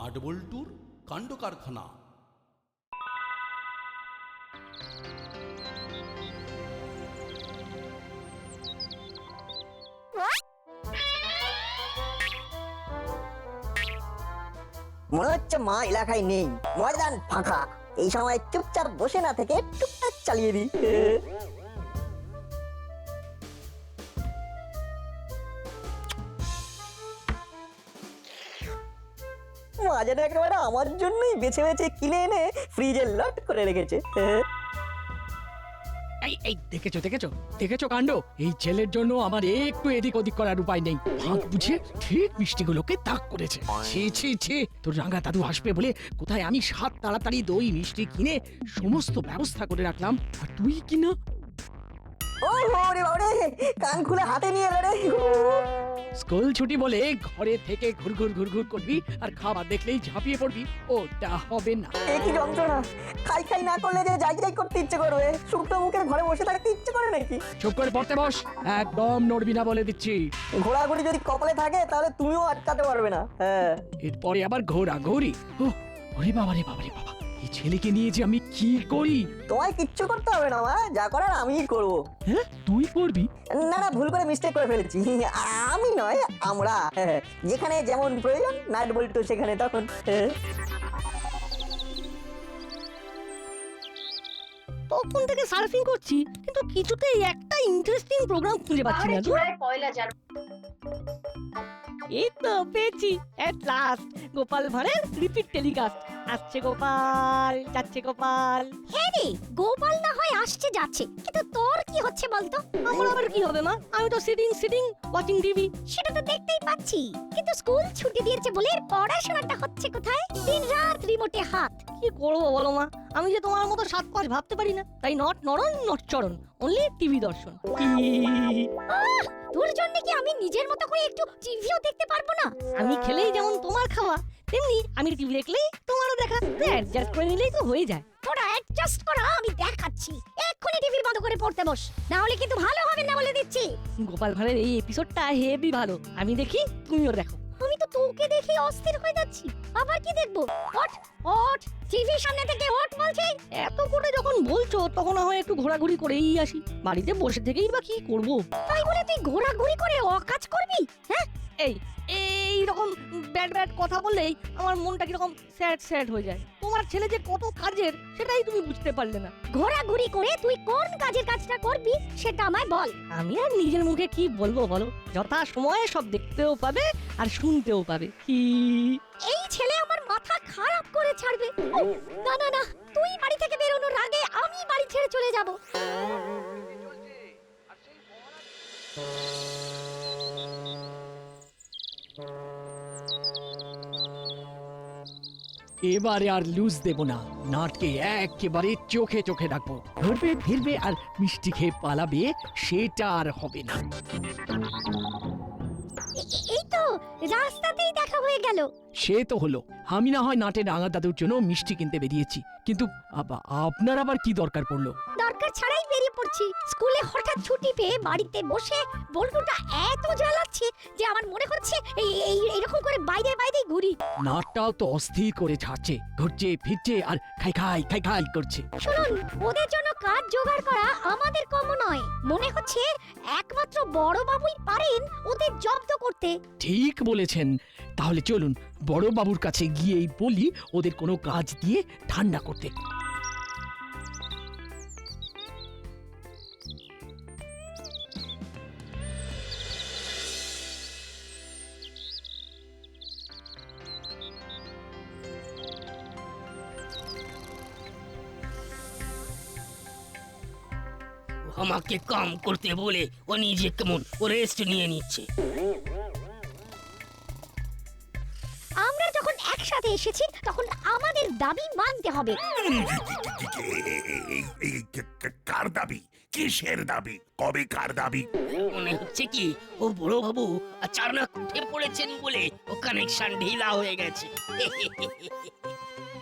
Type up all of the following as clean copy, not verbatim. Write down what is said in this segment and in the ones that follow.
নাটবল্টুর কাণ্ড কারখানা। মনে হচ্ছে মা এলাকায় নেই, ময়দান ফাঁকা। এই সময় চুপচাপ বসে না থেকে টুকটাক চালিয়ে দিই। মা যেন একেবারে আমার জন্যই বেছে বেছে কিনে এনে ফ্রিজে লট করে রেখেছে। এই এই দেখেছো দেখেছো দেখেছো কাণ্ড। এই ছেলের জন্য আমার একটু এদিক ওদিক করার উপায় নেই। ভাগ বুঝে ঠিক মিষ্টিগুলোকে তাক করেছে। ছি ছি ছি, তোর রাঙা দাদু আসবে বলে কোথায় আমি সাত তাড়াতাড়ি দই মিষ্টি কিনে সমস্ত ব্যবস্থা করে রাখলাম, আর তুই কিনা। ও রে বাবারে, কান খুলে হাতে নিয়ে এলো রে। স্কুল ছুটি বলে ঘরে থেকে ঘুরঘুর ঘুরঘুর করবি আর খাবার দেখলেই ঝাঁপিয়ে পড়বি, ওটা হবে না। কি যন্ত্রণা! খাই খাই না করলে যে যাই যাই করতে ইচ্ছে করবে, শুকনো মুখের ঘরে বসে থাকতে ইচ্ছে করে নাকি? চুপ করে পড়তে বস, একদম নড়বি না বলে দিচ্ছি। ঘোরাঘুরি যদি কপালে থাকে তাহলে তুমিও আটকাতে পারবে না। হ্যাঁ, এরপরে আবার ঘোরাঘুরি। ওরে বাবা রে বাবা রে বাবা, এই ছেলেকে নিয়ে যে আমি কি করি। তোমায় কিচ্ছু করতে হবে না মা, যা করার আমিই করবো। হ্যাঁ, তুই করবি? না না, ভুল করে মিস্টেক করে ফেলেছি। আমি নয়, আমরা। যেখানে যেমন প্রয়োজন নাট বল্টু সেখানে তখন। তখন থেকে সার্ফিং করছি, কিন্তু কিছুতেই একটা ইন্টারেস্টিং প্রোগ্রাম খুঁজে পাচ্ছি না। এই তো পেয়েছি, এট লাস্ট গোপাল ভাঁড়ের রিপিট টেলিকাস্ট। আসছে গোপাল, যাচ্ছে গোপাল। হ্যাঁ রে, গোপাল না হয় আসছে যাচ্ছে, কিন্তু তোর কি হচ্ছে বলতো? আমার আবার কি হবে মা? আমি তো সিটিং ওয়াচিং টিভি। সেটা তো দেখতেই পাচ্ছি, কিন্তু স্কুল ছুটি দিয়েছে বলে পড়াশোনাটা হচ্ছে কোথায়? দিন রাত রিমোটে হাত। কি করবো বলো মা, আমি যে তোমার মতো সাত পাঁচ ভাবতে পারি না, তাই নট নরন নট চরণ, অনলি টিভি দর্শন। আহ, তোর জন্য কি আমি নিজের মতো করে একটু টিভিও দেখতে পারবো না? আমি খেলেই যেমন তোমার খাওয়া, তেমনি আমি টিভি দেখলেই তোমারও দেখা। অ্যাডজাস্ট করে নিলেই তো হয়ে যায়। তোরা অ্যাডজাস্ট করা আমি দেখাচ্ছি। এক্ষুনি টিভি বন্ধ করে পড়তে বস, না হলে কিন্তু ভালো হবে না বলে দিচ্ছি। গোপাল ভাঁড়ের এই এপিসোডটা হেভি ভালো, আমি দেখি তুমিও দেখো। আমি তো তোকে দেখে অস্থির হয়ে যাচ্ছি। আবার কি দেখবো? ওঠ ওঠ, টিভির সামনে থেকে ওঠ বলছি। এত করে যখন বলছো তখন না হয় একটু ঘোরাঘুরি করেই আসি। বাড়িতে বসে থেকেই বা কি করব? তাই বলে তুই ঘোরাঘুরি করে অকাজ করবি? হ্যাঁ, এই রকম ব্যাড কথা বললেই আমার মনটা কিরকম স্যাড হয়ে যায়। তোমার ছেলে যে কত কাজের সেটাই তুমি বুঝতে পারলে না। ঘোরাঘুরি করে তুই কোন কাজটা করবি সেটা আমায় বল। আমি আর নিজের মুখে কি বলবো বলো? যথা সময়ে সব দেখতেও পাবে আর শুনতেও পাবে। কি এই ছেলে আমার মাথা খারাপ করে ছাড়বে। না না না, তুই বাড়ি থেকে বেরোনোর আগে আমি বাড়ি ছেড়ে চলে যাব। এবারে আর লুজ দেব না, নাটকে একেবারে চোখে চোখে রাখবো। ঘুরবে ফিরবে আর মিষ্টি খেয়ে পালাবে, সেটা আর হবে না। এই তো রাস্তাতেই দেখা হয়ে গেল। সে তো হলো, আমি না হয় নাটের রাঙা দাদুর জন্য মিষ্টি কিনতে বেরিয়েছি, কিন্তু আপনার আবার কি দরকার পড়লো? দরকার ছাড়াই বেরিয়ে পড়ছি। স্কুলে হঠাৎ ছুটি পেয়ে বাড়িতে বসে বল্টুটা এত জ্বালাচ্ছে যে আমার মনে হচ্ছে এইরকম করে বাইরে বাইরে ঘুরি। নাটটাও তো অস্থির করে ছাড়ছে, ঘুরছে ফিরছে আর খাই করছে। শুনুন, ওদের জন্য কাজ জোগাড় করা আমাদের কম নয়। মনে হচ্ছে একমাত্র বড় বাবুই পারেন ওদের জব্দ করতে। ঠিক বলেছেন, তাহলে চলুন বড় বাবুর কাছে গিয়েই বলি ওদের কোনো কাজ দিয়ে ঠান্ডা করতে। আমাকে কাম করতে বলে ও নিজে কেমন ও রেস্ট নিয়ে নিচ্ছে। আমরা যখন একসাথে এসেছি তখন আমাদের দাবি মানতে হবে। কার দাবি? কিসের দাবি? কবে কার দাবি? মনে হচ্ছে কি ও বড় বাবু আচানক উঠে পড়েছেন বলে ও কানেকশন ঢিলা হয়ে গেছে।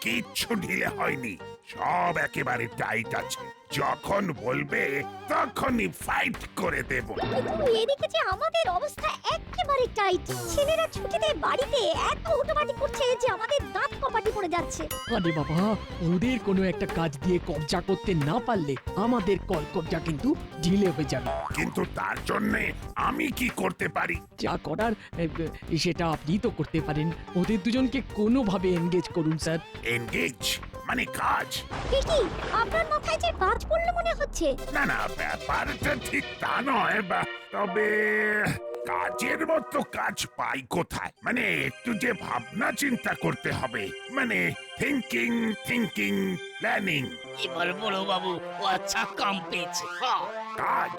কিচ্ছু ঢিলে হয়নি, সব একেবারে টাইট আছে। যখন বলবে তখনই ফাইট করে দেব। কিন্তু এদিকে যে আমাদের অবস্থা একেবারে টাইট। ছেলেরা ছুটিতে বাড়িতে এত হুটোপাটি করছে যে আমাদের কপাটি পড়ে যাচ্ছে। আরে বাবা, ওদের কোনো একটা কাজ দিয়ে কবজা করতে না পারলে আমাদের কল কবজা কিন্তু ঢিলে হয়ে যাবে। কিন্তু তার জন্য আমি কি করতে পারি? যা করার সেটা আপনি তো করতে পারেন। ওদের দুজনকে কোনোভাবে এনগেজ করুন স্যার। এনগেজ মানে কাজ? কি কি আপনার মাথায় যে কাজ পড়লো মনে হচ্ছে? না না, ব্যাপারটা ঠিক তা নয়, তবে কাজের মতো কাজ পাই কোথায়? মানে একটু যে ভাবনা চিন্তা করতে হবে, মানে থিঙ্কিং প্ল্যানিং। এবার বড় বাবু ও আচ্ছা কাম পেয়েছে। হ্যাঁ, কাজ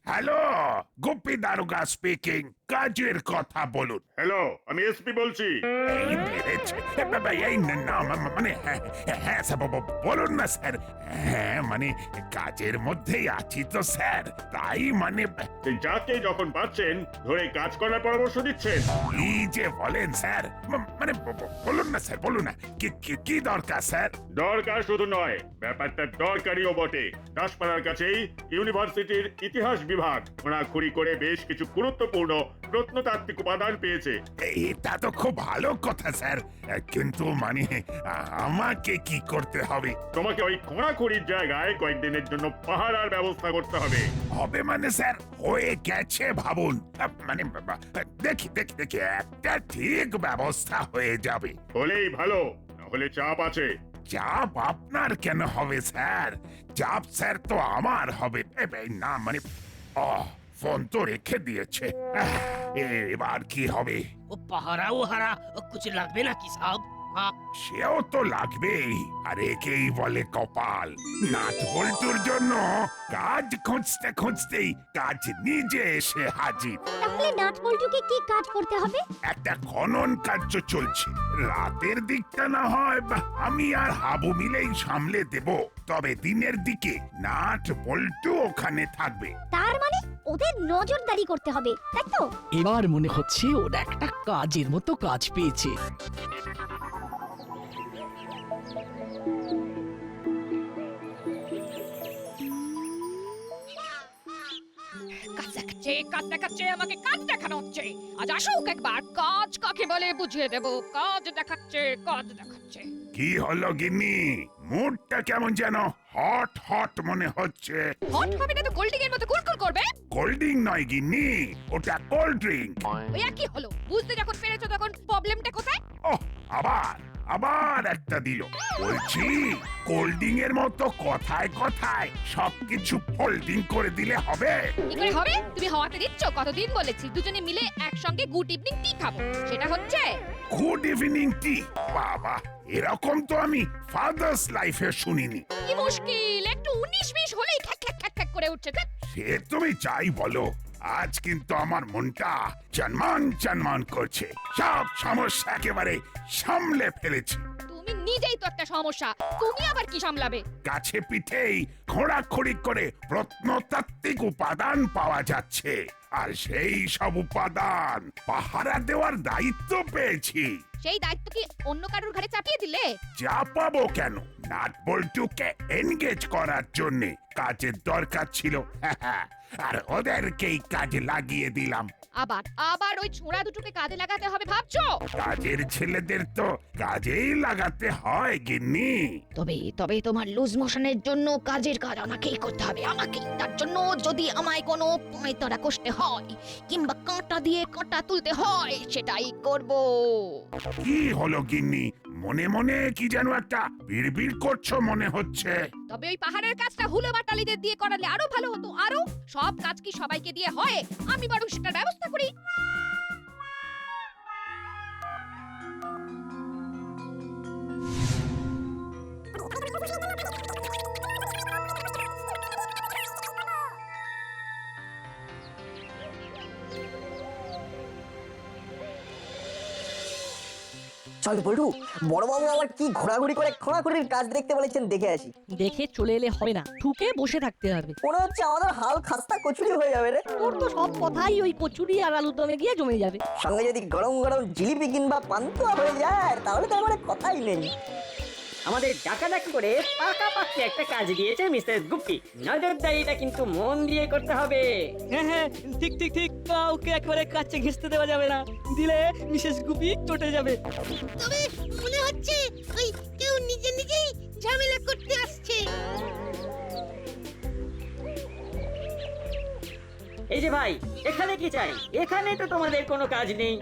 হ্যালো, গোপী দারোগা স্পিকিং। কাজের কথা বলুন। হ্যালো, আমি এসপি বলছি। এই মেরেছে। এই না, মানে হ্যাঁ স্যার, বলুন না স্যার। হ্যাঁ মানে কাজের মধ্যেই আছি তো স্যার, তাই মানে এই যাকে যখন পাচ্ছেন ধরে কাজ করার পরামর্শ দিচ্ছেন। কি যে বলেন স্যার, মানে বলুন না স্যার, বলুন না কি দরকার স্যার? দরকার শুধু নয়, ব্যাপারটা দরকারিও বটে। দাসপাড়ার কাছেই ইউনিভার্সিটির ইতিহাস বিভাগ খোঁড়াখুড়ি করে বেশ কিছু গুরুত্বপূর্ণ প্রত্নতাত্ত্বিক উপাদান পেয়েছে। এটা তো খুব ভালো কথা স্যার, কিন্তু মানে আমাকে কি করতে হবে? তোমাকে ওই খোঁড়াখুড়ির জায়গায় কয়েকদিনের জন্য পাহারার ব্যবস্থা করতে হবে। হবে মানে স্যার হয়ে গেছে ভাবুন। মানে দেখি একটা ঠিক ব্যবস্থা হয়ে যাবে। হলেই ভালো, না হলে চাপ আছে। চাপ আপনার কেন হবে স্যার? চাপ স্যার তো আমার হবে। না মানে ফোন তো রেখে দিয়েছে। এবার কি হবে? ও পাহারাও হারা কিছু লাগবে নাকি সাহেব? হ্যাঁ, সেও তো লাগবেই, আর একেই বলে কপাল। নাট বল্টুর জন্য কাজ খুঁজতেই কাজ নিজে এসে হাজির। তাহলে নাট বল্টুকে কি কাজ করতে হবে? একটা খনন কার্য চলছে। রাতের দিকটা না হয় আমি আর হাবু মিলেই সামলে দেব, তবে দিনের দিকে নাট বল্টু ওখানে থাকবে। তার মানে ওদের নজরদারি করতে হবে, তাই তো? এবার মনে হচ্ছে ওরা একটা কাজের মতো কাজ পেয়েছে। কাজ দেখাচ্ছে আমাকে কাজ দেখানো হচ্ছে। আজ আসুক একবার, কাজ কাকে বলে বুঝিয়ে দেব। কাজ দেখাচ্ছে। কি হলো গিন্নি, মুডটা কেমন যেন হট মনে হচ্ছে? হট হবে না তো কোল্ড এর মতো কুলকুল করবে? কোল্ড ড্রিঙ্ক নয় গিন্নি, ওটা কোল্ড ড্রিঙ্ক। ওই কি হলো? বুঝতে যখন পেরেছো তখন প্রবলেমটা কোথায়? ওহ, আবার একটা দিল। বলছি কোল্ড ড্রিঙ্ক এর মতো কথায় সবকিছু ফোল্ডিং করে দিলে হবে? কি করে হবে? তুমি হওয়াতে দিচ্ছ? কতদিন বলেছি দুজনে মিলে একসঙ্গে গুড ইভিনিং টি খাবো, সেটা হচ্ছে? Good evening tea? বাবা, এরকম তো আমি ফাদার্স লাইফে শুনিনি। কি মুশকিল, একটু 19-20 হলেই খ্যাক করে উঠছে। সে তুমি চাই বলো, আজ কিন্তু আমার মনটা চনমান করছে। সব সমস্যা একেবারে সামলে ফেলেছি। তুমি নিজেই তো একটা সমস্যা, তুমি আবার কি সামলাবে? কাছে পিঠেই খোঁড়াখড়ি করে প্রত্নতাত্ত্বিক উপাদান পাওয়া যাচ্ছে, আর সেই সব উপাদান পাহারা দেওয়ার দায়িত্ব পেয়েছি। সেই দায়িত্ব কি অন্য কারোর ঘাড়ে চাপিয়ে দিলে? চাপাবো কেন? নাট বল্টুকে এনগেজ করার জন্য কাজের দরকার ছিল, আর ওদেরকেই কাজে লাগিয়ে দিলাম। আবার ওই ছোঁড়া দুটোকে কাজে লাগাতে হবে ভাবছো? কাজের ছেলেদের তো কাজেই লাগাতে হয় গিন্নি। তবে তোমার লুজ মোশনের জন্য কাজের কাজ আমাকেই করতে হবে, আমাকেই। তার জন্য যদি আমায় কোনো পায়তারা কষতে হয় কিংবা কাঁটা দিয়ে কাঁটা তুলতে হয়, সেটাই করব। কি হলো গিন্নি, মনে কি যেন একটা বিড়বিড় করছো মনে হচ্ছে? তবে ওই পাহাড়ের কাজটা হুলো বাটালিদের দিয়ে করালে আরো ভালো হতো। আরো সব কাজ কি সবাইকে দিয়ে হয়? আমি বরং সেটার ব্যবস্থা করি। চল বল্টু, বড়বাবু আবার কি ঘোরাঘুরি করে খোঁড়াখুড়ির কাজ দেখতে বলেছেন, দেখে আসি। দেখে চলে এলে হবে না, ঠুকে বসে থাকতে হবে। মনে হচ্ছে আমাদের হাল খাস্তা কচুরি হয়ে যাবে রে। তোর তো সব কথাই ওই কচুরি আর আলুর দমে গিয়ে জমে যাবে। সঙ্গে যদি গরম জিলিপি কিংবা পান্তুয়া হয়ে যায়, তাহলে তো আমার কথাই নেই। আমাদের ডাকাডাকি করে পাকাপাকি একটা কাজ দিয়েছে মিসেস গুপ্তি। নজরদারিটা কিন্তু মন দিয়ে করতে হবে। হ্যাঁ হ্যাঁ, ঠিক ঠিক ঠিক, কাউকে একবারে কাছে ঘেঁচতে দেওয়া যাবে না, দিলে মিসেস গুপি চটে যাবে। তবে মনে হচ্ছে ওই কেউ নিজে নিজেই ঝামেলা করতে আসছে। এই যে ভাই, এখানে কি চাই? এখানে তো তোমাদের কোনো কাজ নেই।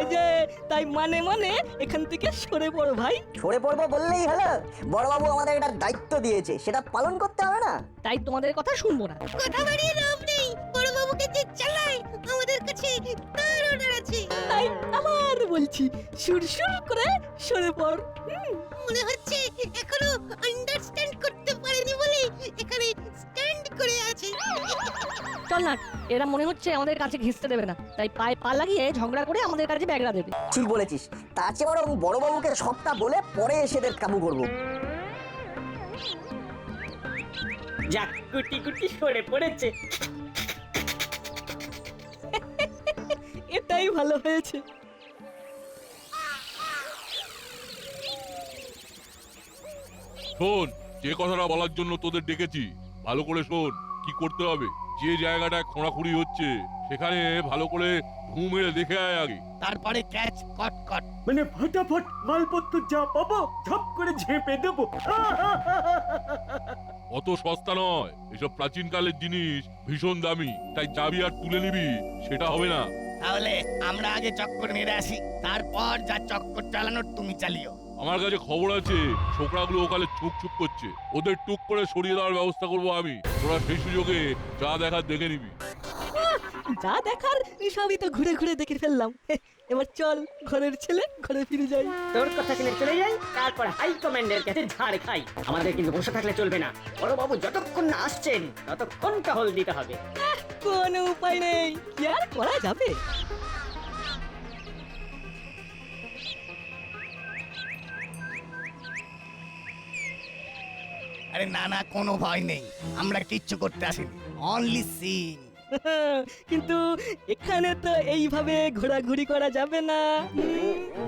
এই যে তাই মানে মানে এখান থেকে সরে পড়ো ভাই। সরে পড়বো বললেই হলো? বড়বাবু আমাদের একটা দায়িত্ব দিয়েছে, সেটা পালন করতে হবে না? তাই তোমাদের কথা শুনবো না। কথা বাড়িয়ে লাভ নেই, বড় বাবুকে যে চালায় আমাদের কাছে তার অর্ডার আছে। তাই আবার বলছি, সুরসুর করে সরে পড়। মনে হচ্ছে এখনো আন্ডারস্ট্যান্ড করতে পারেনি বলে এখানে স্ট্যান্ড করে আছে। চল না, এরা মনে হচ্ছে আমাদের কাছে ঘেঁচতে দেবে না, তাই পায়ে পা লাগিয়ে ঝগড়া করে আমাদের কাছে ব্যাগরা দেবে। ঠিক বলেছিস, তার চেয়ে বরং বড়বাবুকে সবটা বলে পরে এসে এদের কাবু করবো। যাক, গুটি গুটি সরে পড়েছে। এটাই ভালো হয়েছে। শোন, যে কথাটা বলার জন্য তোদের ডেকেছি ভালো করে শোন। কি করতে হবে, যে জায়গাটায় খোঁড়াখুড়ি হচ্ছে সেখানে ভালো করে ঢু মেরে দেখে আয় আগে। তারপরে ক্যাচ কট কট। মানে ফটাফট মালপত্র যা পাবো ঝপ করে ঝেপে দেবো। অত সস্তা নয়, এসব প্রাচীন কালের জিনিস ভীষণ দামি, তাই যাবি আর তুলে নিবি সেটা হবে না। তাহলে আমরা আগে চক্কর মেরে আসি, তারপর যা চক্কর চালানোর তুমি চালিও। আমার কাছে খবর আছে ছোকরাগুলো ওখানে ছুক ছুক করছে, ওদের টুক করে সরিয়ে দেওয়ার ব্যবস্থা করবো আমি। তোরা সেই সুযোগে যা দেখার দেখে নিবি। যা দেখার সবই তো ঘুরে ঘুরে দেখে ফেললাম। এবার চল, ঘরের ছেলে ঘরে ফিরে যাই। তোর কথা শুনে চলে যাই, তারপর হাই কমান্ডের কাছে ঝাড় খাই। আমাদের কিন্তু বসে থাকলে চলবে না, বড়বাবু যতক্ষণ না আসছেন ততক্ষণ টহল দিতে হবে। কোনো উপায় নেই, কি আর করা যাবে। আরে না না, কোনো ভয় নেই, আমরা কিচ্ছু করতে আসিনি, অনলি সিং। কিন্তু এখানে তো এইভাবে ঘোরাঘুরি করা যাবে না।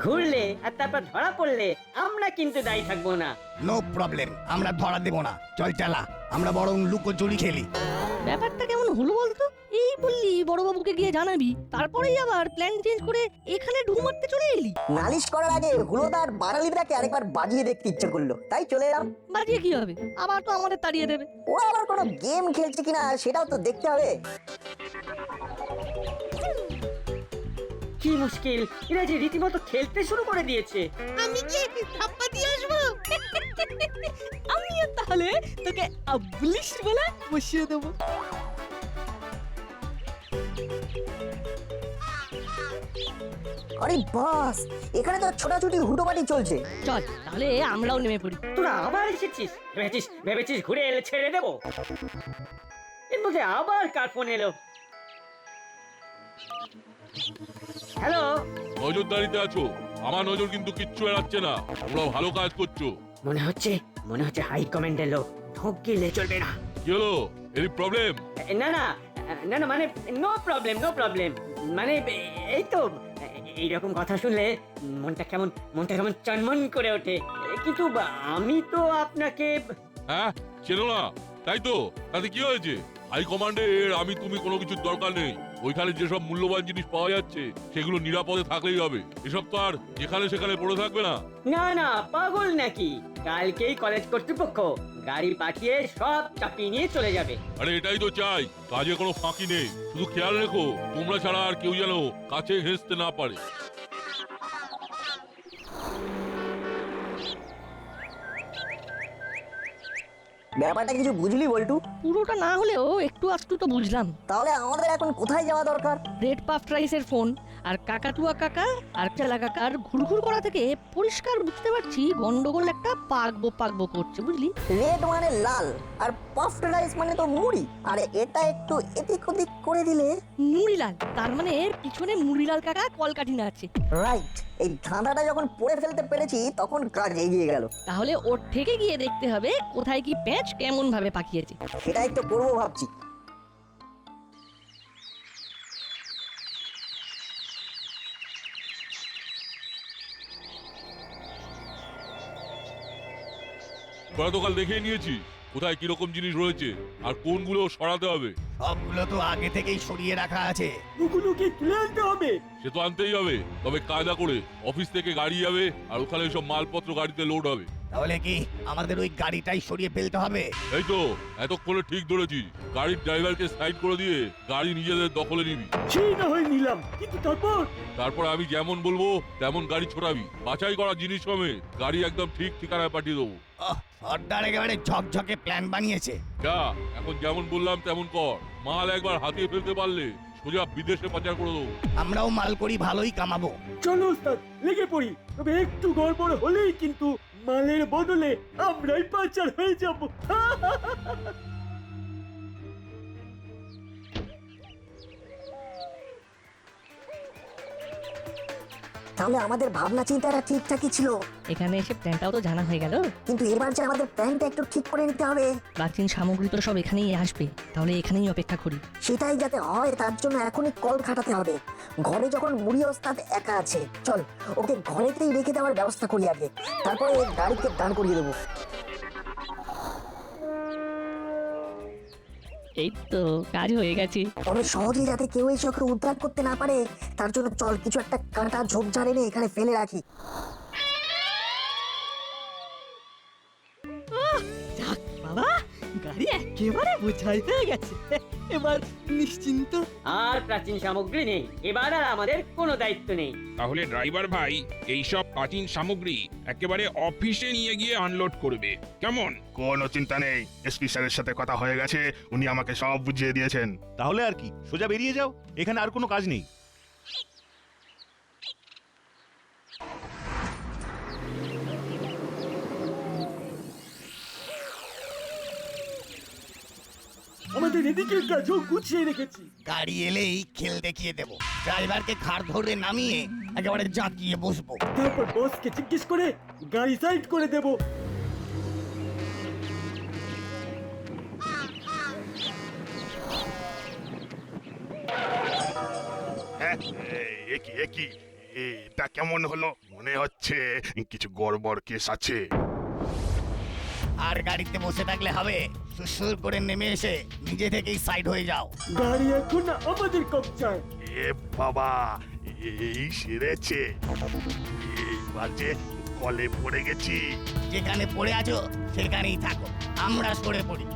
ঘুরলে আর তারপর ধরা পড়লে আমরা কিন্তু দায়ী থাকবো না। নো প্রবলেম, আমরা ধরা দেব না। চল চালা, আমরা বরং লুকোচুরি খেলি। ব্যাপারটা কেমন হলো বলতো? এই বললি বড়বাবুকে গিয়ে জানাবি, তারপরেই আবার প্ল্যান চেঞ্জ করে এখানে ঢু মারতে চলে এলি। নালিশ করার আগে হুলোদার বাড়ালিটাকে আরেকবার বাজিয়ে দেখতে ইচ্ছে করলো, তাই চলে এলাম। বাজিয়ে কি হবে? আবার তো আমাদের তাড়িয়ে দেবে। ওরা আবার কোনো গেম খেলছে কিনা সেটাও তো দেখতে হবে। কি মুশকিল, এরা যে রীতিমতো খেলতে শুরু করে দিয়েছে। আমি যে ধাপ্পা দিয়ে আসবো। আমিও তাহলে তোকে আবলিশ বলে বসিয়ে দেবো। আরে বাস, এখানে তো ছোটাছুটি হুটোপাটি চলছে। চল তাহলে আমরাও নেমে পড়ি। তোরা আবার এসেছিস? ভেবেছিস ঘুরে এলে ছেড়ে দেবো? এর মধ্যে আবার কার ফোন এলো? হ্যালো, নজরদারিতে আছো, আমার নজর কিন্তু কিচ্ছু এড়াচ্ছে না, তোমরা ভালো কাজ করছো। মনে হচ্ছে হাই কমান্ডের লোক, ঢোক গিলে চলবে না। কি হলো, এনি প্রবলেম? না না না না, মানে নো প্রবলেম, মানে এই তো এইরকম কথা শুনলে মনটা কেমন চনমন করে ওঠে। কিন্তু আমি তো আপনাকে হ্যাঁ, চেনো না তাই তো? তাতে কি হয়েছে? হাই কমান্ডের আমি তুমি কোনো কিছুর দরকার নেই। ওইখানে যেসব মূল্যবান জিনিস পাওয়া যাচ্ছে সেগুলো নিরাপদে থাকলেই হবে। এসব তো আর যেখানে সেখানে পড়ে থাকবে না। না না, পাগল নাকি? কালকেই কলেজ কর্তৃপক্ষ গাড়ি পাঠিয়ে সব চাপিয়ে নিয়ে চলে যাবে। আরে এটাই তো চাই, কাজে কোনো ফাঁকি নেই। শুধু খেয়াল রেখো তোমরা ছাড়া আর কেউ যেন কাছে ঘেঁষতে না পারে। ব্যাপারটা কিছু বুঝলি বল্টু? পুরোটা না হলেও একটু আধটু তো বুঝলাম। তাহলে আমাদের এখন কোথায় যাওয়া দরকার? রেড পাফ রাইসের ফোন আর কাকাতুয়া কাকা আর চেলা কাকার ঘুরঘুর করা থেকে পরিষ্কার বুঝতে পারছি গন্ডগোল একটা পাকবো করছে, বুঝলি? রেড মানে লাল, আর পাফড রাইস মানে তো মুড়ি, আর এটা একটু এদিক ওদিক করে দিলে মুড়িলাল, তার মানে এর পিছনে মুড়িলাল কাকা কলকাঠি না আছে। রাইট। এই ধাঁধাটা যখন পড়ে ফেলতে পেরেছি তখন কাজ এগিয়ে গেল। তাহলে ওর থেকে গিয়ে দেখতে হবে কোথায় কি প্যাঁচ কেমন ভাবে পাকিয়েছে। সেটাই তো করবো ভাবছি। তোরা তো কাল দেখে নিয়েছি কোথায় কিরকম জিনিস রয়েছে আর কোনগুলো সরাতে হবে। সবগুলো তো আগে থেকেই সরিয়ে রাখা আছে। ওগুলোকে তুলে আনতে হবে। সে তো আনতেই হবে, তবে কায়দা করে। অফিস থেকে গাড়ি যাবে আর ওখানে সব মালপত্র গাড়িতে লোড হবে। তাহলে কি আমাদের ওই গাড়িটাই সরিয়ে ফেলতে হবে? এই তো এতক্ষণে ঠিক ধরেছি। গাড়ির ড্রাইভারকে সাইড করে দিয়ে গাড়ি নিজেদের দখলে নিবি। সেই না হয় নিলাম, কিন্তু তারপর আমি যেমন বলবো তেমন গাড়ি ছোড়াবি। বাছাই করা জিনিস সমেত গাড়ি একদম ঠিক ঠিকানায় পাঠিয়ে দেবো। সর্দার একেবারে ঝকঝকে প্ল্যান বানিয়েছে। যা, এখন যেমন বললাম তেমন কর। মাল একবার হাতিয়ে ফেলতে পারলে সোজা বিদেশে পাচার করে দেবো। আমরাও মাল করি ভালোই কামাবো। চলো ওস্তাদ, লেগে পড়ি। তবে একটু গড়বড় হলেই কিন্তু মালের বদলে আমরাই পাচার হয়ে যাব। তাহলে আমাদের ভাবনা চিন্তাটা ঠিকঠাকই ছিল, এখানে এসে প্ল্যানটাও তো জানা হয়ে গেল। কিন্তু এবার যে আমাদের প্ল্যানটা একটু ঠিক করে নিতে হবে। প্রাচীন সামগ্রী তো সব এখানেই আসবে, তাহলে এখানেই অপেক্ষা করি। সেটাই যাতে হয় তার জন্য এখনই কল খাটাতে হবে। ঘরে যখন বুড়ি ওস্তাদ একা আছে, চল ওকে ঘরেতেই রেখে দেওয়ার ব্যবস্থা করি আগে, তারপরে গাড়িতে দাঁড় করিয়ে দেবো। এই তো কাজ হয়ে গেছে। তবে সহজে যাতে কেউ এসে ওকে উদ্ধার করতে না পারে তার জন্য চল কিছু একটা কাঁটা ঝোপঝাড় এনে এখানে ফেলে রাখি। যাক বাবা, গাড়ি একেবারে বোঝাই হয়ে গেছে, এবার নিশ্চিন্ত। আর প্রাচীন সামগ্রী নেই, এবার আর আমাদের কোনো দায়িত্ব নেই। তাহলে ড্রাইভার ভাই এইসব প্রাচীন সামগ্রী একেবারে অফিসে নিয়ে গিয়ে আনলোড করবে, কেমন? কোনো চিন্তা নেই, এসপি স্যারের সাথে কথা হয়ে গেছে, উনি আমাকে সব বুঝিয়ে দিয়েছেন। তাহলে আর কি, সোজা বেরিয়ে যাও, এখানে আর কোনো কাজ নেই। আমাদের এদিকের কাজও গুছিয়ে রেখেছি। গাড়ি এলেই খেল দেখিয়ে দেব। ড্রাইভারকে ঘাড় ধরে নামিয়ে একেবারে জাঁকিয়ে বসবো। তারপর বসকে জিজ্ঞেস করে গাড়ি সাইড করে দেব। একই এটা কেমন হলো? মনে হচ্ছে কিছু গড়বড় কেস আছে। আর গাড়িতে বসে থাকলে হবে, সুসুর করে নেমে এসে নিজে থেকেই সাইড হয়ে যাও। গাড়ি এখন আমাদের কবজায়। এ বাবা, এই সেরেছে, এইবার যে কলে পড়ে গেছি। যেখানে পড়ে আছো সেখানেই থাকো, আমরা সরে পড়ি।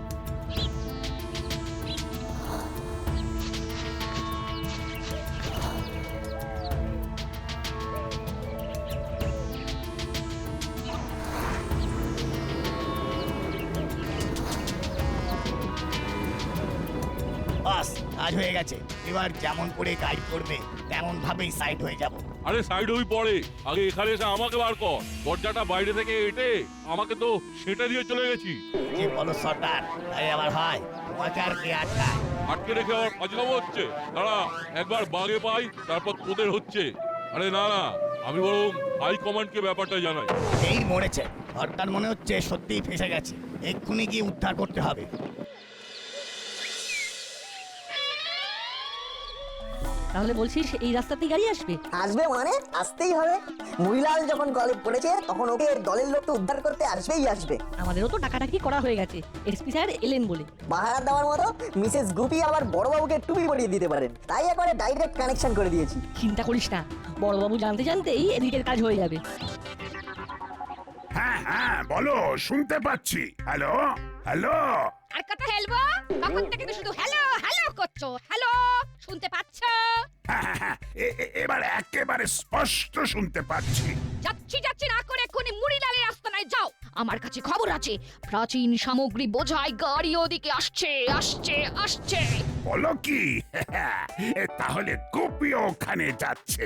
বাস, কাজ হয়ে গেছে। এবার যেমন করে গাইড করবে তেমন ভাবেই সাইড হয়ে যাব। আরে সাইড হই পরে, আগে এখানে এসে আমাকে বার কর। দরজাটা বাইরে থেকে এটে আমাকে তো সেটা দিয়ে চলে গেছি। যে বলো সর্দার, তাই আবার হয়, তোমাকে আর কে আটকায়? আটকে রেখে আবার ফাজলামো হচ্ছে। দাঁড়া, একবার বাগে পাই তারপর তোদের হচ্ছে। আরে না না, আমি বরং হাই কমান্ডকে ব্যাপারটা জানাই। এই মরেছে, সর্দার মনে হচ্ছে সত্যিই ফেসে গেছে। এক্ষুনি গিয়ে উদ্ধার করতে হবে। তাহলে বলছিস এই রাস্তাতেই গাড়ি আসবে? আসবে মানে আসতেই হবে। মুড়িলাল যখন কলে পড়েছে তখন ওকে দলের লোককে উদ্ধার করতে আসবেই আসবে। আমাদেরও তো টাকাটাকি করা হয়ে গেছে, এসপি স্যার এলেন বলে। বাহার দেওয়ার মতো মিসেস গুপি আবার বড়বাবুকে টুপি পরিয়ে দিতে পারেন, তাই একবারে ডাইরেক্ট কানেকশন করে দিয়েছি। চিন্তা করিস না, বড়বাবু জানতে জানতেই এদিকের কাজ হয়ে যাবে। হ্যাঁ হ্যাঁ, বলো, শুনতে পাচ্ছি। Hello hello. আর কথা হেলবো, তখন থেকে তো শুধু হ্যালো হ্যালো করছো। হ্যালো, শুনতে পাচ্ছ? হ্যাঁ, এবার একেবারে স্পষ্ট শুনতে পাচ্ছি। যাচ্ছি না করে এক্ষুনি মুড়িলালের আস্তানায় যাও। আমার কাছে খবর আছে, প্রাচীন সামগ্রী বোঝাই গাড়ি ওদিকে আসছে। বলো কি? তাহলে গুপিও ওখানে যাচ্ছে?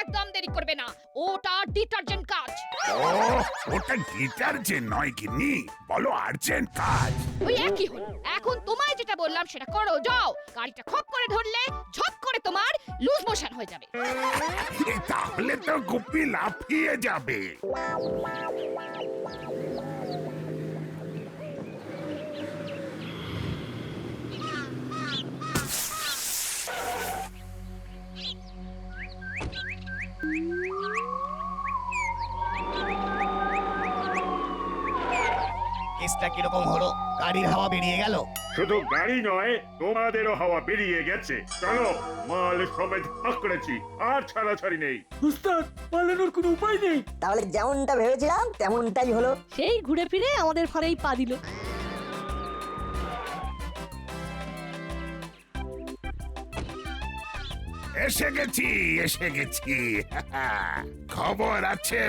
একদম দেরি করবে না, ওটা ডিটারজেন্ট কাজ। ওটা ডিটারজেন্ট নয় গিন্নি, বলো আর্জেন্ট কাজ। ওই একই হলো। এখন তোমায় যেটা বললাম সেটা করো, যাও। গাড়িটা খপ করে ধরলে ঝপ করে তোমার লুজ মোশন হয়ে যাবে। তাহলে তো গুপি লাফিয়ে যাবে। আওয়াজটা কিরকম হলো? গাড়ির হাওয়া বেরিয়ে গেল? শুধু গাড়ি নয়, তোমাদেরও হাওয়া বেরিয়ে গেছে। চলো, মাল সমেত পাকড়েছি, আর ছাড়াছাড়ি নেই। উস্তাদ, পালানোর কোনো উপায় নেই। তাহলে যেমনটা ভেবেছিলাম তেমনটাই হলো। সেই ঘুরে ফিরে আমাদের ফাঁড়েই পা দিল। এসে গেছি, এসে গেছি। খবর আছে,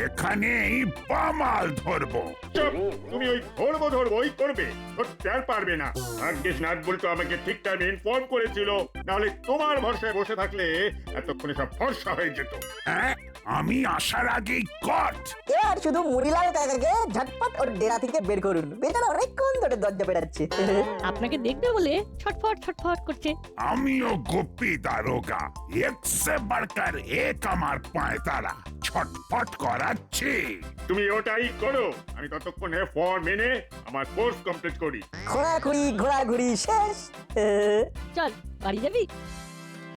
এখানেই বামাল ধরবো। চুপ! তুমি ওই ধরবোই করবে, ধরতে আর পারবে না। ভাগ্যিস নাট বলতো আমাকে ঠিক টাইমে ইনফর্ম করেছিল, নাহলে তোমার ভরসায় বসে থাকলে এতক্ষণে সব ফর্সা হয়ে যেত। হ্যাঁ, আমি আসার আগেই কট। এবার শুধু মুড়িলাল কাকাকে ঝটপট ওর ডেরা থেকে বের করুন। বেচারা অনেকক্ষণ ধরে দরজা পেটাচ্ছে। আপনাকে দেখবে বলে ছটফট ছটফট করছে। আমিও গোপী দারোগা, এক সে বাড়কার এক আমার পায় তারা ছটফট করাচ্ছি। তুমি ওটাই করো, আমি ততক্ষণে ফর্ম এনে আমার কোর্স কমপ্লিট করি। ঘোরাঘুরি ঘোরাঘুরি শেষ। চল বাড়ি যাবি?